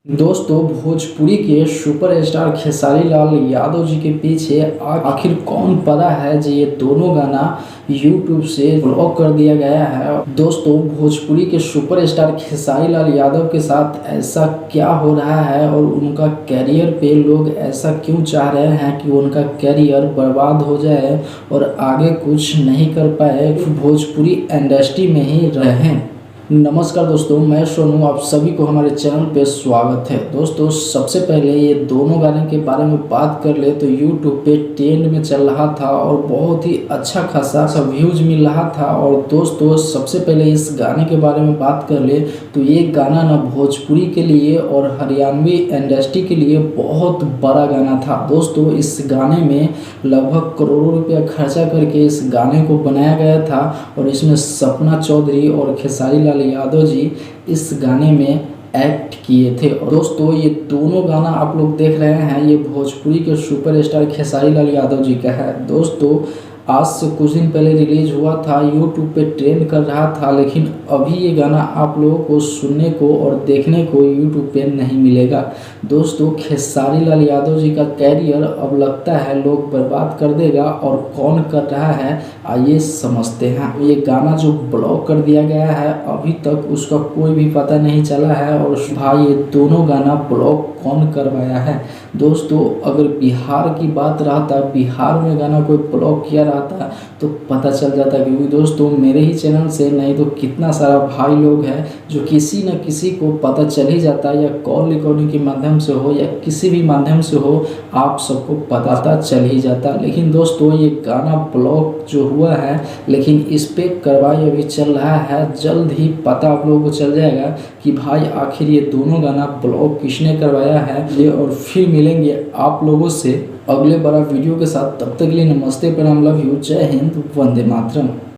दोस्तों, भोजपुरी के सुपरस्टार खेसारी लाल यादव जी के पीछे आखिर कौन पड़ा है जी। ये दोनों गाना यूट्यूब से ब्लॉक कर दिया गया है। दोस्तों, भोजपुरी के सुपरस्टार खेसारी लाल यादव के साथ ऐसा क्या हो रहा है और उनका कैरियर पे लोग ऐसा क्यों चाह रहे हैं कि उनका कैरियर बर्बाद हो जाए और आगे कुछ नहीं कर पाए, भोजपुरी इंडस्ट्री में ही रहें। नमस्कार दोस्तों, मैं सोनू, आप सभी को हमारे चैनल पे स्वागत है। दोस्तों, सबसे पहले ये दोनों गाने के बारे में बात कर ले तो यूट्यूब पे ट्रेंड में चल रहा था और बहुत ही अच्छा खासा व्यूज मिल रहा था। और दोस्तों, सबसे पहले इस गाने के बारे में बात कर ले तो ये गाना ना भोजपुरी के लिए और हरियाणवी इंडस्ट्री के लिए बहुत बड़ा गाना था। दोस्तों, इस गाने में लगभग करोड़ों रुपया खर्चा करके इस गाने को बनाया गया था और इसमें सपना चौधरी और खेसारी लाल यादव जी इस गाने में एक्ट किए थे। और दोस्तों, ये दोनों गाना आप लोग देख रहे हैं, ये भोजपुरी के सुपरस्टार खेसारी लाल यादव जी का है। दोस्तों, आज से कुछ दिन पहले रिलीज हुआ था, यूट्यूब पे ट्रेंड कर रहा था, लेकिन अभी ये गाना आप लोगों को सुनने को और देखने को यूट्यूब पे नहीं मिलेगा। दोस्तों, खेसारी लाल यादव जी का कैरियर अब लगता है लोग बर्बाद कर देगा, और कौन कर रहा है आइए समझते हैं। ये गाना जो ब्लॉक कर दिया गया है, अभी तक उसका कोई भी पता नहीं चला है। और भाई, ये दोनों गाना ब्लॉक कौन करवाया है? दोस्तों, अगर बिहार की बात रहता, बिहार में गाना कोई ब्लॉक किया रहता तो पता चल जाता, क्योंकि दोस्तों मेरे ही चैनल से नहीं तो कितना सारा भाई लोग हैं जो किसी न किसी को पता चल ही जाता, या कॉल रिकॉर्डिंग के माध्यम से हो या किसी भी माध्यम से हो, आप सबको पता चल ही जाता। लेकिन दोस्तों, ये गाना ब्लॉक जो हुआ है, लेकिन इस पे कार्रवाई अभी चल रहा है। जल्द ही पता आप लोगों को चल जाएगा कि भाई आखिर ये दोनों गाना ब्लॉक किसने करवाया है। ये और फिर मिलेंगे आप लोगों से अगले बड़ा वीडियो के साथ। तब तक के लिए नमस्ते, प्रणाम, लव यू, जय हिंद, वंदे मातरम।